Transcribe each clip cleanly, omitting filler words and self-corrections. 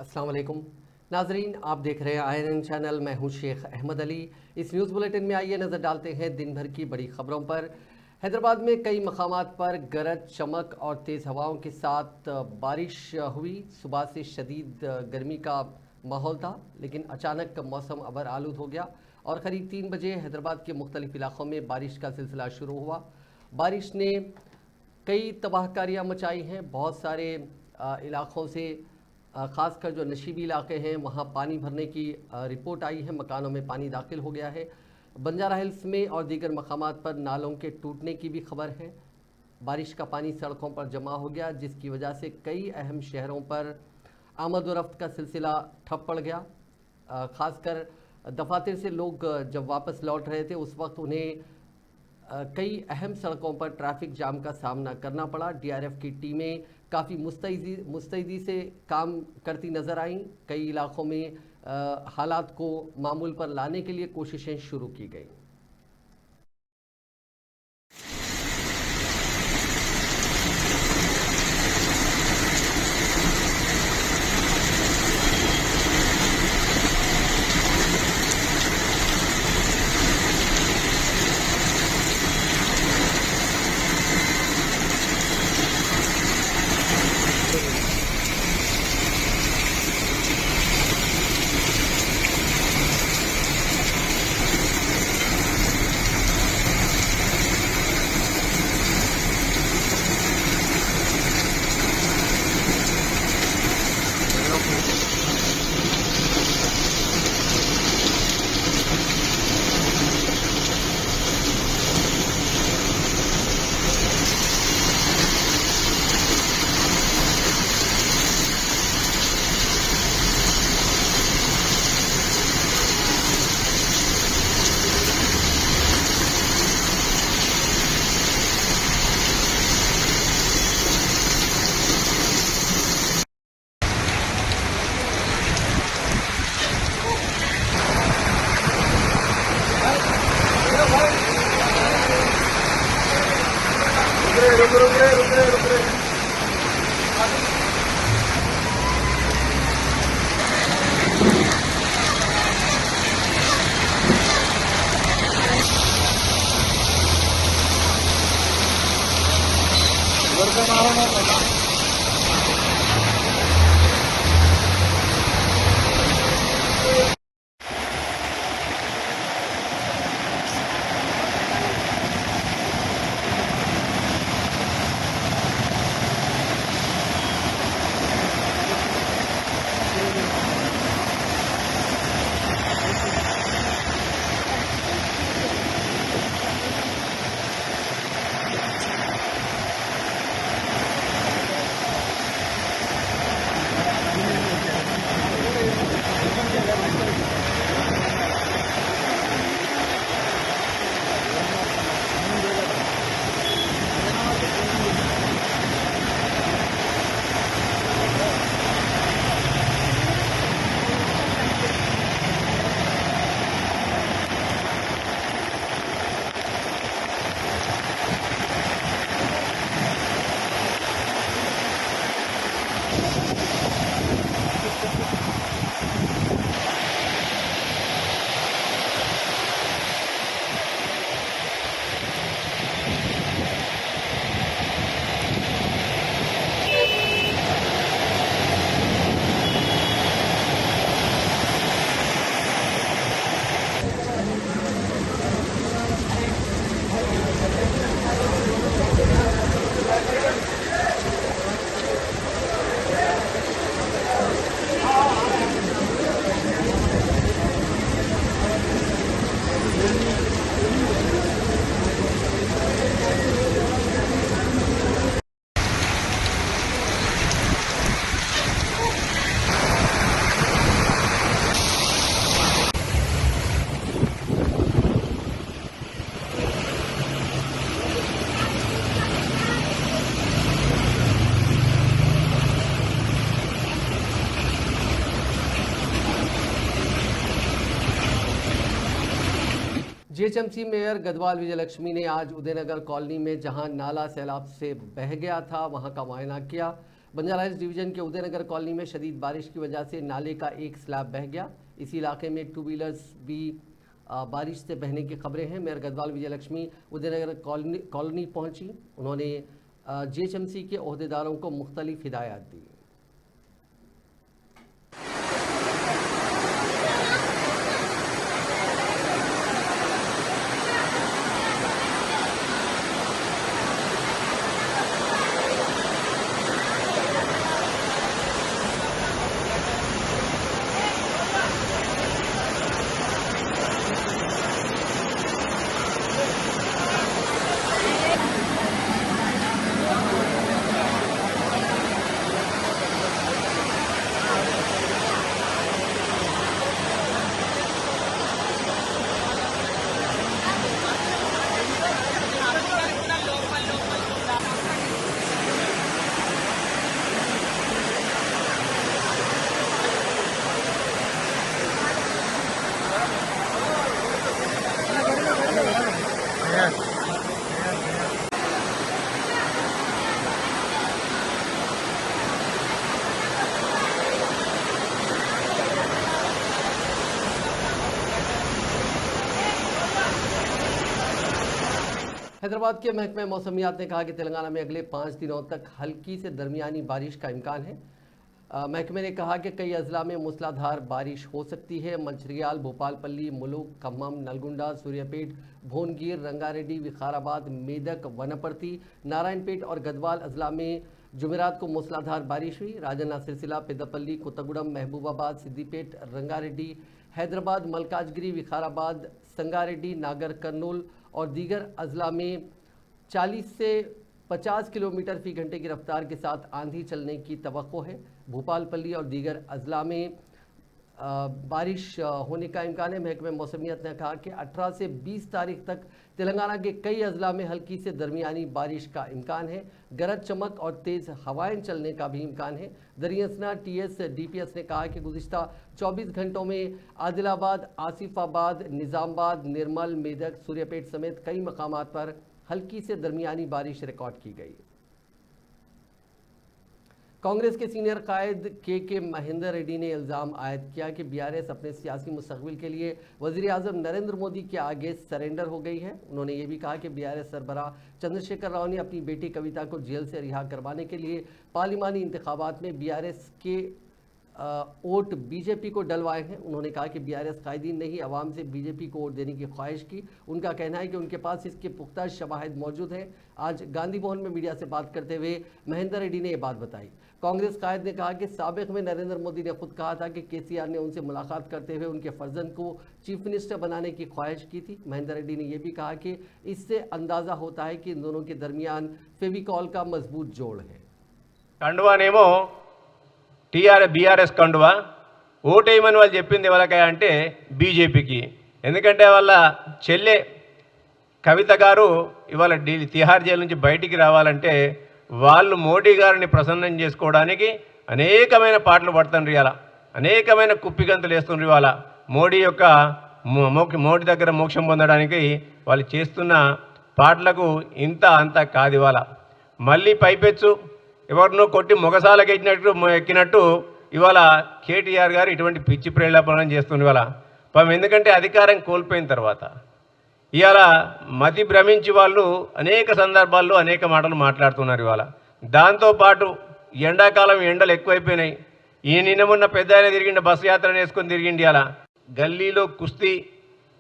अस्सलाम वालेकुम नाजरीन, आप देख रहे हैं आयरन चैनल। मैं हूं शेख अहमद अली। इस न्यूज़ बुलेटिन में आइए नज़र डालते हैं दिन भर की बड़ी खबरों पर। हैदराबाद में कई मकामात पर गरज चमक और तेज़ हवाओं के साथ बारिश हुई। सुबह से शदीद गर्मी का माहौल था, लेकिन अचानक मौसम अबर आलूद हो गया और क़रीब 3 बजे हैदराबाद के मुख्तलिफ इलाक़ों में बारिश का सिलसिला शुरू हुआ। बारिश ने कई तबाहकारियाँ मचाई हैं। बहुत सारे इलाक़ों से ख़ासकर जो नशीबी इलाके हैं वहाँ पानी भरने की रिपोर्ट आई है। मकानों में पानी दाखिल हो गया है। बंजारा हिल्स में और दीगर मकामात पर नालों के टूटने की भी खबर है। बारिश का पानी सड़कों पर जमा हो गया, जिसकी वजह से कई अहम शहरों पर आमद व रफ्त का सिलसिला ठप पड़ गया। ख़ासकर दफातर से लोग जब वापस लौट रहे थे उस वक्त उन्हें कई अहम सड़कों पर ट्रैफिक जाम का सामना करना पड़ा। डीआरएफ की टीमें काफ़ी मुस्तैदी से काम करती नज़र आईं। कई इलाक़ों में हालात को मामूल पर लाने के लिए कोशिशें शुरू की गईं। रुक रहे। जीएचएमसी मेयर गदवाल विजयलक्ष्मी ने आज उदयनगर कॉलोनी में जहां नाला सैलाब से बह गया था वहां का मुआयना किया। बंजारा हिल्स डिवीजन के उदयनगर कॉलोनी में शदीद बारिश की वजह से नाले का एक स्लैब बह गया। इसी इलाके में टू व्हीलर्स भी बारिश से बहने की खबरें हैं। मेयर गढ़वाल विजयलक्ष्मी उदयनगर कॉलोनी पहुंची। उन्होंने जीएचएमसी के ओहदेदारों को मुख्तलिफ हिदायत दी। हैदराबाद के महकमे मौसमियात ने कहा कि तेलंगाना में अगले 5 दिनों तक हल्की से दरमियानी बारिश का इम्कान है। महकमे ने कहा कि कई अजला में मूसलाधार बारिश हो सकती है। मंचिर्याल, भोपालपल्ली, मुलुक, खम्मम, नलगुंडा, सूर्यापेट, भोनगिर, रंगारेड्डी, विखाराबाद, मेदक, वनपर्ती, नारायणपेट और गढ़वाल अजला में जुमेरात को मूसलाधार बारिश हुई। राजन्ना, सिरसिला, पेद्दापल्ली, कोत्तागुडम, महबूबाबाद, सिद्दीपेट, रंगारेड्डी, हैदराबाद, मलकाजगिरी, विखाराबाद, संगारेड्डी, नागर कर्नूल और दीगर अजला में 40 से 50 किलोमीटर फी घंटे की रफ्तार के साथ आंधी चलने की तवक्को है। भोपालपल्ली और दीगर अजला में बारिश होने का इम्कान है। महकमे मौसमियत ने कहा कि 18 से 20 तारीख तक तेलंगाना के कई अजला में हल्की से दरमियानी बारिश का इम्कान है। गरज चमक और तेज़ हवाएं चलने का भी इम्कान है। दरियासना टीएस डीपीएस ने कहा कि गुज़िश्ता 24 घंटों में आदिलाबाद, आसिफाबाद, निज़ामाबाद, निर्मल, मेदक, सूर्यापेट समेत कई मकामात पर हल्की से दरमियानी बारिश रिकॉर्ड की गई। कांग्रेस के सीनियर कायद के महेंद्र रेड्डी ने इल्ज़ाम आयद किया कि बीआरएस अपने सियासी मुस्तक़बिल के लिए वज़ीर आज़म नरेंद्र मोदी के आगे सरेंडर हो गई है। उन्होंने ये भी कहा कि बीआरएस सरबराह चंद्रशेखर राव ने अपनी बेटी कविता को जेल से रिहा करवाने के लिए पार्लिमानी इंतखाबात में बीआरएस के वोट बीजेपी को डलवाए हैं। उन्होंने कहा कि बीआरएस कायदीन ने ही अवाम से बीजेपी को वोट देने की ख्वाहिश की। उनका कहना है कि उनके पास इसके पुख्ता शवाहिद मौजूद हैं। आज गांधी भवन में मीडिया से बात करते हुए महेंद्र रेड्डी ने यह बात बताई। कांग्रेस कायद ने कहा कि साबिक में नरेंद्र मोदी ने खुद कहा था कि केसीआर ने उनसे मुलाकात करते हुए उनके फर्जंद को चीफ मिनिस्टर बनाने की ख्वाहिश की थी। महेंद्र रेड्डी ने यह भी कहा कि इससे अंदाज़ा होता है कि इन दोनों के दरमियान फेविकॉल का मजबूत जोड़ है। కండువానేమో బీఆర్ఎస్ కండువా, ఓటేయమని వాళ్ళు చెప్పింది ఎవరికై అంటే బీజేపీకి. ఎందుకంటే వాళ్ళ చెల్లె కవిత గారు ఇవాళ తిహార్ జైలు నుంచి బయటికి రావాలంటే వాళ్ళు మోడీ గారిని ప్రసన్నం చేసుకోవడానికి అనేకమైన పాటలు పడుతుండ్రు. ఇవాళ అనేకమైన కుప్పిగంతులు వేస్తుండ్రు. ఇవాళ మోడీ దగ్గర మోక్షం పొందడానికి వాళ్ళు చేస్తున్న పాటలకు ఇంత అంత కాదు. ఇవాళ మళ్ళీ పైపెచ్చు ఎవరినో కొట్టి మొగసాలకు ఎక్కినట్టు ఇవాళ కేటీఆర్ గారు ఇటువంటి పిచ్చి ప్రేలాపనం చేస్తున్నారు. ఇవాళ పాపం ఎందుకంటే అధికారం కోల్పోయిన తర్వాత ఇవాళ మతి భ్రమించి వాళ్ళు అనేక సందర్భాల్లో అనేక మాటలు మాట్లాడుతున్నారు. ఇవాళ దాంతోపాటు ఎండాకాలం ఎండలు ఎక్కువైపోయినాయి. నిన్న మొన్న పెద్ద ఆయన తిరిగిండి, బస్సు యాత్రను వేసుకొని తిరిగిండి. ఇవాళ గల్లీలో కుస్తీ,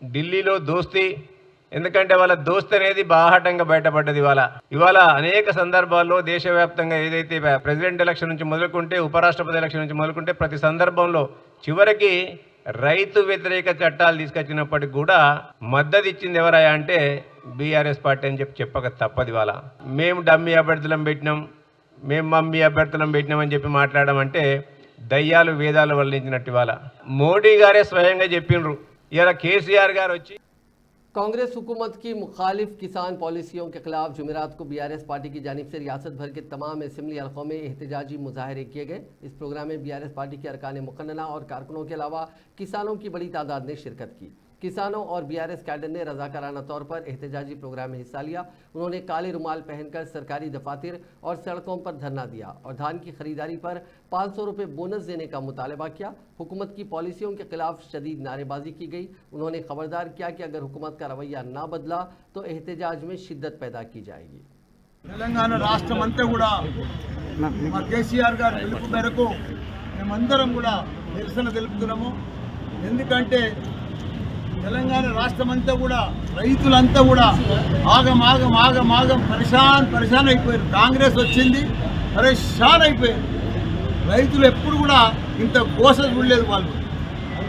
ఢిల్లీలో దోస్తీ. ఎందుకంటే వాళ్ళ దోస్త్ అనేది బాహాటంగా బయటపడ్డది. ఇవాళ అనేక సందర్భాల్లో దేశవ్యాప్తంగా ఏదైతే ప్రెసిడెంట్ ఎలక్షన్ నుంచి మొదలుకుంటే ఉపరాష్ట్రపతి ఎలక్షన్ నుంచి మొదలుకుంటే ప్రతి సందర్భంలో చివరికి రైతు వ్యతిరేక చట్టాలు తీసుకొచ్చినప్పటికి కూడా మద్దతు ఇచ్చింది ఎవరయ్యా అంటే బీఆర్ఎస్ పార్టీ అని చెప్పక తప్పదు. ఇవాళ మేము డమ్మీ అభ్యర్థులం పెట్టినాం, మేము మమ్మీ అభ్యర్థులం పెట్టినాం అని చెప్పి మాట్లాడమంటే దయ్యాలు వేదాలు వల్లించినట్టు. ఇవాళ మోడీ గారే స్వయంగా చెప్పిండ్రు. ఇవాళ కేసీఆర్ గారు వచ్చి कांग्रेस हुकूमत की मुखालिफ किसान पॉलिसियों के खिलाफ जुमेरात को बीआरएस पार्टी की जानिब से रियासत भर के तमाम असम्बली हलकों में एहतजाजी मुजाहरे किए गए। इस प्रोग्राम में बीआरएस पार्टी के अरकान मुकन्नना और कारकुनों के अलावा किसानों की बड़ी तादाद ने शिरकत की। किसानों और बीआरएस कैडर ने रजाकाराना तौर पर एहतजाजी प्रोग्राम में हिस्सा लिया। उन्होंने काले रुमाल पहनकर सरकारी दफातर और सड़कों पर धरना दिया और धान की खरीदारी पर 500 रुपये बोनस देने का मुतालबा किया। हुकूमत की पॉलिसियों के खिलाफ शदीद नारेबाजी की गई। उन्होंने खबरदार किया कि अगर हुकूमत का रवैया ना बदला तो एहतजाज में शिद्दत पैदा की जाएगी। తెలంగాణ రాష్ట్రమంతా కూడా మా కేసీఆర్ గారి పిలుపు మేరకు మేమందరం కూడా నిరసన తెలుపుతున్నాము. ఎందుకంటే తెలంగాణ రాష్ట్రమంతా కూడా రైతులంతా కూడా ఆగం పరిశాన్ అయిపోయారు. కాంగ్రెస్ వచ్చింది, పరిశాన్ అయిపోయారు. రైతులు ఎప్పుడు కూడా ఇంత గోస చూడలేదు.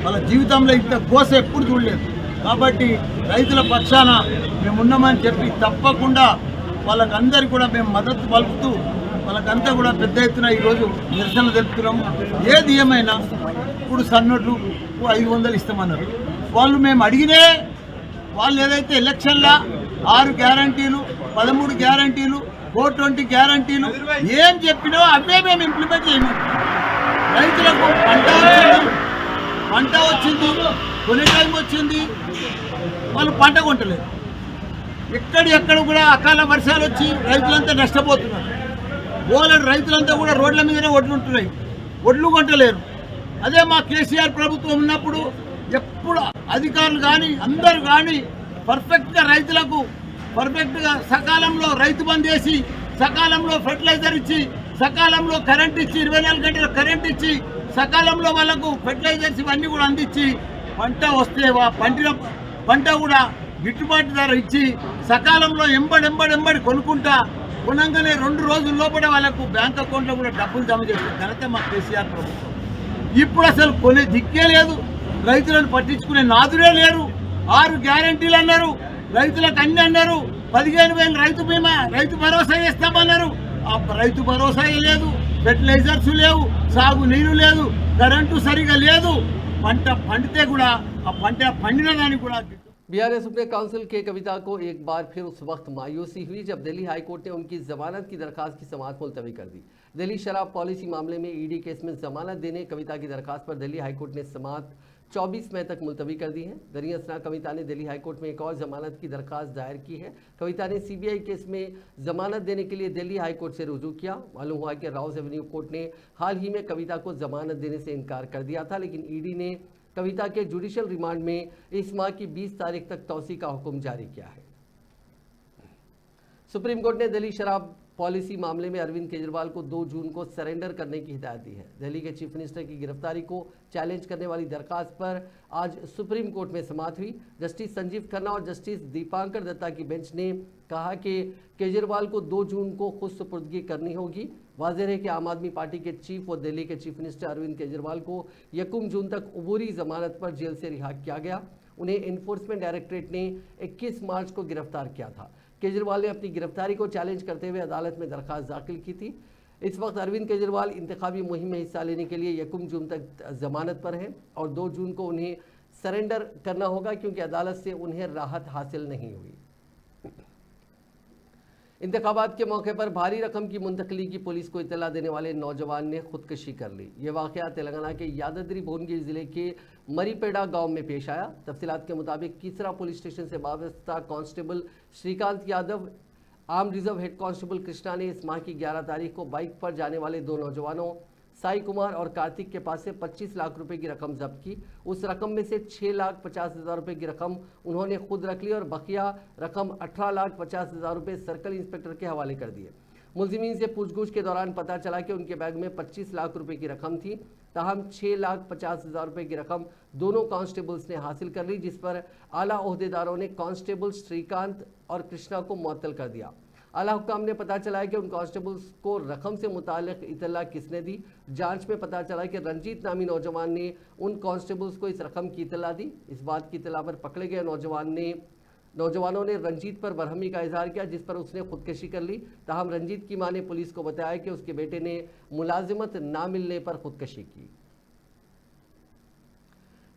వాళ్ళ జీవితంలో ఇంత గోస ఎప్పుడు చూడలేదు. కాబట్టి రైతుల పక్షాన మేమున్నామని చెప్పి తప్పకుండా వాళ్ళకందరికీ కూడా మేము మద్దతు పలుకుతూ వాళ్ళకంతా కూడా పెద్ద ఎత్తున ఈరోజు నిరసన తెలుపుతున్నాము. ఏది ఏమైనా ఇప్పుడు సన్నోట్లు 500 ఇస్తామన్నారు. వాళ్ళు మేము అడిగినే వాళ్ళు ఏదైతే ఎలక్షన్ల 6 గ్యారంటీలు 13 గ్యారంటీలు 420 గ్యారంటీలు ఏం చెప్పినో అవే మేము ఇంప్లిమెంట్ చేయము. రైతులకు పంట వచ్చింది, కొనే టైం వచ్చింది, వాళ్ళు పంట కొంటలేదు. ఎక్కడ కూడా అకాల వర్షాలు వచ్చి రైతులంతా నష్టపోతున్నారు. రైతులంతా కూడా రోడ్ల మీదనే ఒడ్లుంటున్నాయి, ఒడ్లు కొంటలేరు. అదే మా కేసీఆర్ ప్రభుత్వం ఉన్నప్పుడు ఎప్పుడు అధికారులు కానీ అందరూ కానీ పర్ఫెక్ట్గా రైతులకు పర్ఫెక్ట్గా సకాలంలో రైతు బంద్ చేసి, సకాలంలో ఫెర్టిలైజర్ ఇచ్చి, సకాలంలో కరెంట్ ఇచ్చి, 24 గంటల కరెంట్ ఇచ్చి, సకాలంలో వాళ్ళకు ఫెర్టిలైజర్స్ ఇవన్నీ కూడా అందించి పంట వస్తే పంట కూడా గిట్టుబాటు ధర ఇచ్చి సకాలంలో ఎంబడి కొనంగానే 2 రోజుల లోపల వాళ్ళకు బ్యాంక్ అకౌంట్లో కూడా డబ్బులు జమ చేసే ఘనత మా కేసీఆర్ ప్రభుత్వం. ఇప్పుడు అసలు కొనే దిక్కే లేదు, రైతులను పట్టించుకునే నాదురే లేరు. 6 గ్యారంటీలు అన్నారు, రైతులకు అన్ని అన్నారు. 15,000 రైతు బీమా, రైతు భరోసా ఇస్తామన్నారు. ఆ రైతు భరోసా లేదు, ఫెర్టిలైజర్స్ లేవు, సాగు నీరు లేదు, కరెంటు సరిగా లేదు. పంట పండితే కూడా ఆ పంట పండిన దానికి కూడా बीआरएस अपने काउंसिल के कविता को एक बार फिर उस वक्त मायूसी हुई जब दिल्ली हाईकोर्ट ने उनकी जमानत की दरखास्त की समाअत मुलतवी कर दी। दिल्ली शराब पॉलिसी मामले में ईडी केस में जमानत देने कविता की दरखास्त पर दिल्ली हाईकोर्ट ने समाअत 24 मई तक मुलतवी कर दी है। दरिया असना कविता ने दिल्ली हाईकोर्ट में एक और जमानत की दरखास्त दायर की है। कविता ने सीबीआई केस में जमानत देने के लिए दिल्ली हाईकोर्ट से रुजू किया। मालूम हुआ कि राउस एवेन्यू कोर्ट ने हाल ही में कविता को जमानत देने से इनकार कर दिया था, लेकिन ईडी ने कविता के जुडिशियल रिमांड में इस माह की 20 तारीख तक तौसी का हुक्म जारी किया है। सुप्रीम कोर्ट ने दिल्ली शराब पॉलिसी मामले में अरविंद केजरीवाल को 2 जून को सरेंडर करने की हिदायत दी है। दिल्ली के चीफ मिनिस्टर की गिरफ्तारी को चैलेंज करने वाली दरखास्त पर आज सुप्रीम कोर्ट में समाअत हुई। जस्टिस संजीव खन्ना और जस्टिस दीपांकर दत्ता की बेंच ने कहा कि केजरीवाल को 2 जून को खुद सुपुर्दगी करनी होगी। वाज़ेह है कि आम आदमी पार्टी के चीफ और दिल्ली के चीफ मिनिस्टर अरविंद केजरीवाल को 1 जून तक अबूरी जमानत पर जेल से रिहा किया गया। उन्हें इन्फोर्समेंट डायरेक्टरेट ने 21 मार्च को गिरफ्तार किया था। केजरीवाल ने अपनी गिरफ्तारी को चैलेंज करते हुए अदालत में दरखास्त दाखिल की थी। इस वक्त अरविंद केजरीवाल इंतखाबी मुहिम में हिस्सा लेने के लिए 1 जून तक जमानत पर हैं और 2 जून को उन्हें सरेंडर करना होगा क्योंकि अदालत से उन्हें राहत हासिल नहीं हुई। इंतखाबात के मौके पर भारी रकम की मुंतकली की पुलिस को इतला देने वाले नौजवान ने खुदकशी कर ली। ये वाक़या तेलंगाना के यादाद्री भुवनगिरी जिले के मरीपेड़ा गांव में पेश आया। तफसीलात के मुताबिक कीसरा पुलिस स्टेशन से वाबस्ता constable Shrikant Yadav, arm reserve head constable Krishna ने इस माह की 11 तारीख को बाइक पर जाने वाले 2 नौजवानों साई कुमार और कार्तिक के पास से 25 लाख रुपए की रकम जब्त की। उस रकम में से 6,50,000 रुपए की रकम उन्होंने खुद रख ली और बकिया रकम 18,50,000 रुपए सर्कल इंस्पेक्टर के हवाले कर दिए। मुलजिमीन से पूछगछ के दौरान पता चला कि उनके बैग में 25 लाख रुपए की रकम थी। ताहम 6,50,000 रुपए की रकम दोनों कांस्टेबल्स ने हासिल कर ली, जिस पर आला ओहदेदारों ने कांस्टेबल श्रीकांत और कृष्णा को मुअत्तल कर दिया। आला हुक्काम ने पता चला कि उन कांस्टेबल्स को रकम से मुतालिक इतला किसने दी। जांच में पता चला कि रंजीत नामी नौजवान ने उन कांस्टेबल्स को इस रकम की इतला दी। इस बात की इतला पर पकड़े गए नौजवानों ने रंजीत पर बरहमी का इजहार किया, जिस पर उसने खुदकशी कर ली। ताहम रंजीत की मां ने पुलिस को बताया कि उसके बेटे ने मुलाजिमत ना मिलने पर खुदकशी की।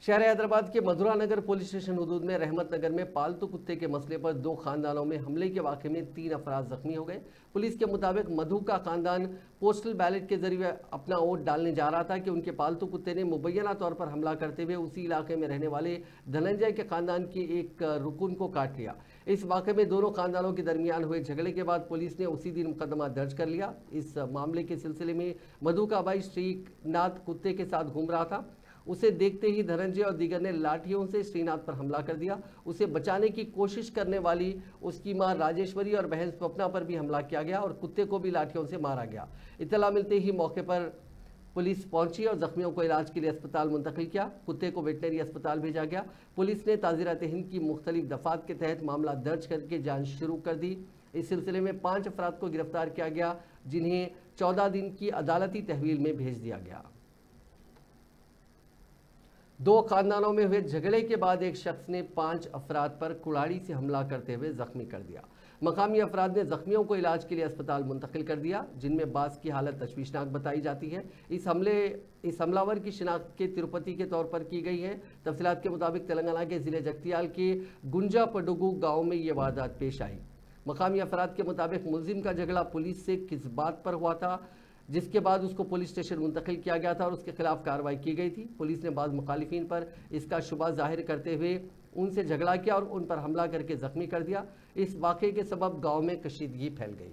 शहर हैदराबाद के मधुरा नगर पुलिस स्टेशन हदूद में रहमत नगर में पालतू कुत्ते के मसले पर 2 खानदानों में हमले के वाक़े में 3 अफराद जख्मी हो गए। पुलिस के मुताबिक मधु का खानदान पोस्टल बैलेट के जरिए अपना वोट डालने जा रहा था कि उनके पालतू कुत्ते ने मुबैना तौर पर हमला करते हुए उसी इलाके में रहने वाले धनंजय के खानदान की एक रुकन को काट लिया। इस वाक़े में दोनों खानदानों के दरमियान हुए झगड़े के बाद पुलिस ने उसी दिन मुकदमा दर्ज कर लिया। इस मामले के सिलसिले में मधु का भाई श्रीनाथ कुत्ते के साथ घूम रहा था। उसे देखते ही धनंजय और दीगर ने लाठियों से श्रीनाथ पर हमला कर दिया। उसे बचाने की कोशिश करने वाली उसकी मां राजेश्वरी और बहन स्वप्ना पर भी हमला किया गया और कुत्ते को भी लाठियों से मारा गया। इत्तला मिलते ही मौके पर पुलिस पहुंची और जख्मियों को इलाज के लिए अस्पताल मुंतकिल किया। कुत्ते को वेटनरी अस्पताल भेजा गया। पुलिस ने ताज़ीरात हिंद की मुख्तलिफ दफात के तहत मामला दर्ज करके जांच शुरू कर दी। इस सिलसिले में 5 अफराद को गिरफ्तार किया गया, जिन्हें 14 दिन की अदालती तहवील में भेज दिया गया। 2 खानदानों में हुए झगड़े के बाद एक शख्स ने 5 अफराद पर कुल्हाड़ी से हमला करते हुए जख्मी कर दिया। मकामी अफराद ने जख्मियों को इलाज के लिए अस्पताल मुंतकिल कर दिया, जिनमें बास की हालत तशवीशनाक बताई जाती है। इस हमलावर की शिनाख्त के तिरुपति के तौर पर की गई है। तफसीलात के मुताबिक तेलंगाना के ज़िले जगतियाल के गुंजा पडुगु गाँव में ये वारदात पेश आई। मकामी अफराद के मुताबिक मुलजिम का झगड़ा पुलिस से किस बात पर हुआ था, जिसके बाद उसको पुलिस स्टेशन मुंतकिल किया गया था और उसके खिलाफ कार्रवाई की गई थी। पुलिस ने बाद मुखालिफिन पर इसका शुबा जाहिर करते हुए उनसे झगड़ा किया और उन पर हमला करके जख्मी कर दिया। इस वाक़े के सबब गांव में कशीदगी फैल गई।